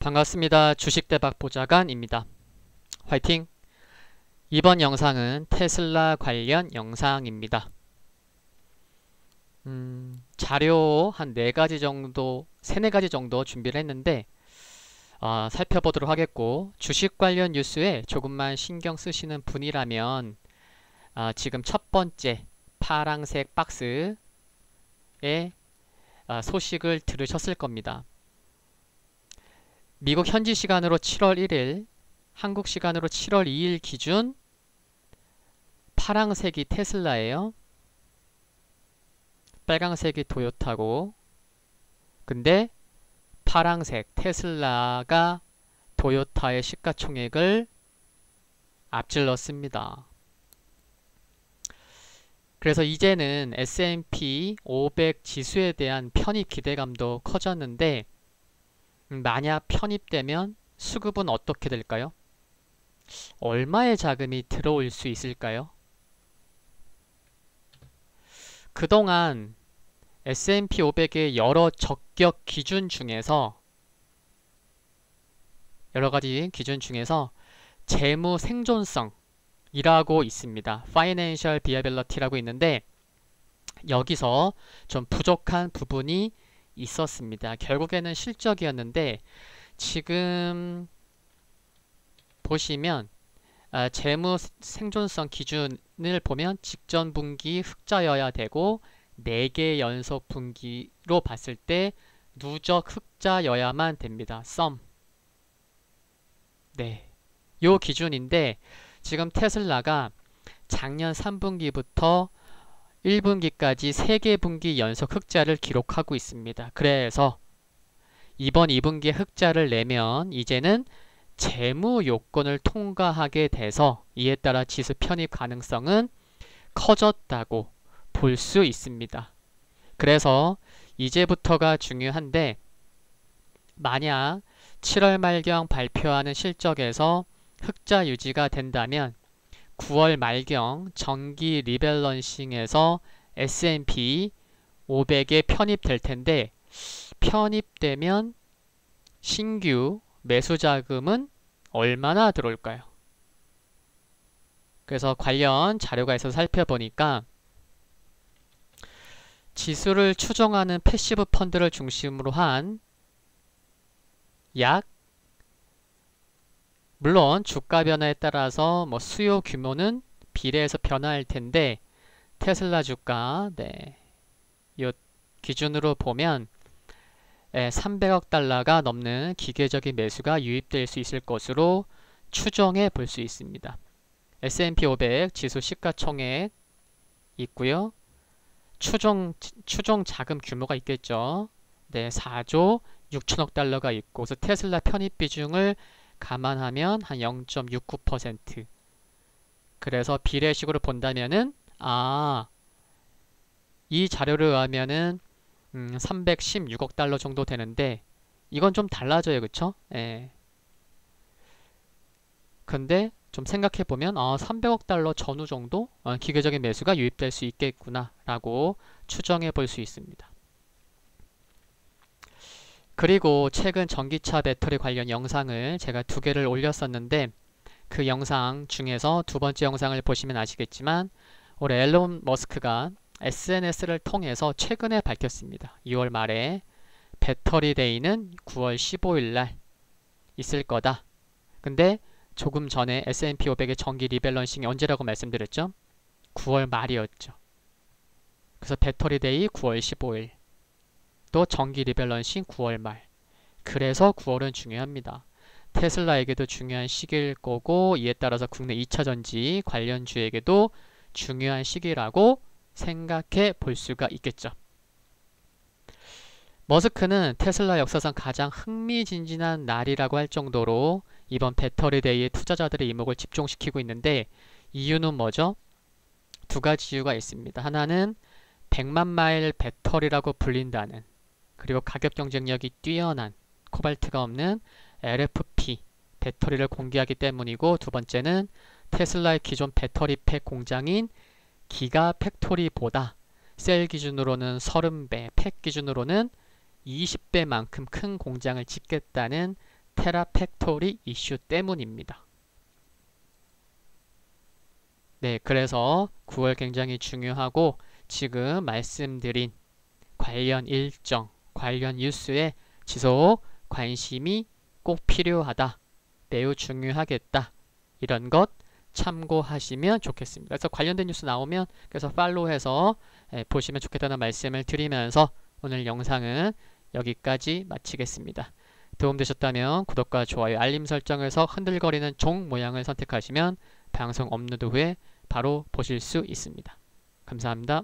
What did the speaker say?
반갑습니다. 주식대박 보좌관입니다. 화이팅! 이번 영상은 테슬라 관련 영상입니다. 자료 한 4가지 정도, 3-4가지 정도 준비를 했는데 살펴보도록 하겠고, 주식 관련 뉴스에 조금만 신경 쓰시는 분이라면 지금 첫 번째 파랑색 박스의 소식을 들으셨을 겁니다. 미국 현지 시간으로 7월 1일, 한국 시간으로 7월 2일 기준 파랑색이 테슬라예요. 빨강색이 도요타고, 근데 파랑색 테슬라가 도요타의 시가총액을 앞질렀습니다. 그래서 이제는 S&P 500 지수에 대한 편입 기대감도 커졌는데, 만약 편입되면 수급은 어떻게 될까요? 얼마의 자금이 들어올 수 있을까요? 그동안 S&P 500의 여러 적격 기준 중에서 여러가지 기준 중에서 재무 생존성이라고 있습니다. Financial Viability라고 있는데 여기서 좀 부족한 부분이 있었습니다. 결국에는 실적이었는데 지금 보시면 재무 생존성 기준을 보면 직전 분기 흑자여야 되고 4개 연속 분기로 봤을 때 누적 흑자여야만 됩니다. sum. 네, 요 기준인데 지금 테슬라가 작년 3분기부터 1분기까지 3개 분기 연속 흑자를 기록하고 있습니다. 그래서 이번 2분기에 흑자를 내면 이제는 재무 요건을 통과하게 돼서 이에 따라 지수 편입 가능성은 커졌다고 볼 수 있습니다. 그래서 이제부터가 중요한데 만약 7월 말경 발표하는 실적에서 흑자 유지가 된다면 9월 말경 정기 리밸런싱에서 S&P 500에 편입될 텐데 편입되면 신규 매수 자금은 얼마나 들어올까요? 그래서 관련 자료가 있어서 살펴보니까 지수를 추정하는 패시브 펀드를 중심으로 한 약 물론 주가 변화에 따라서 수요 규모는 비례해서 변화할 텐데 테슬라 주가 이 기준으로 보면 300억 달러가 넘는 기계적인 매수가 유입될 수 있을 것으로 추정해 볼 수 있습니다. S&P 500 지수 시가총액 있고요. 추정 자금 규모가 있겠죠. 4조 6천억 달러가 있고, 그래서 테슬라 편입 비중을 감안하면 한 0.69%. 그래서 비례식으로 본다면은 이 자료를 의하면은 316억 달러 정도 되는데 이건 좀 달라져요. 그쵸? 근데 좀 생각해보면 300억 달러 전후 정도 기계적인 매수가 유입될 수 있겠구나 라고 추정해 볼 수 있습니다. 그리고 최근 전기차 배터리 관련 영상을 제가 2개를 올렸었는데 그 영상 중에서 2번째 영상을 보시면 아시겠지만 올해 앨런 머스크가 SNS를 통해서 최근에 밝혔습니다. 6월 말에 배터리 데이는 9월 15일 날 있을 거다. 근데 조금 전에 S&P 500의 정기 리밸런싱이 언제라고 말씀드렸죠? 9월 말이었죠. 그래서 배터리 데이 9월 15일 또 정기 리밸런싱 9월 말. 그래서 9월은 중요합니다. 테슬라에게도 중요한 시기일 거고 이에 따라서 국내 2차전지 관련주에게도 중요한 시기라고 생각해 볼 수가 있겠죠. 머스크는 테슬라 역사상 가장 흥미진진한 날이라고 할 정도로 이번 배터리 데이에 투자자들의 이목을 집중시키고 있는데 이유는 뭐죠? 2가지 이유가 있습니다. 하나는 100만 마일 배터리라고 불린다는, 그리고 가격 경쟁력이 뛰어난 코발트가 없는 LFP 배터리를 공개하기 때문이고, 2번째는 테슬라의 기존 배터리 팩 공장인 기가팩토리보다 셀 기준으로는 30배, 팩 기준으로는 20배만큼 큰 공장을 짓겠다는 테라팩토리 이슈 때문입니다. 네, 그래서 9월 굉장히 중요하고 지금 말씀드린 관련 일정, 관련 뉴스에 지속 관심이 꼭 필요하다. 매우 중요하겠다. 이런 것 참고하시면 좋겠습니다. 그래서 관련된 뉴스 나오면 그래서 팔로우해서 보시면 좋겠다는 말씀을 드리면서 오늘 영상은 여기까지 마치겠습니다. 도움되셨다면 구독과 좋아요, 알림 설정에서 흔들거리는 종 모양을 선택하시면 방송 업로드 후에 바로 보실 수 있습니다. 감사합니다.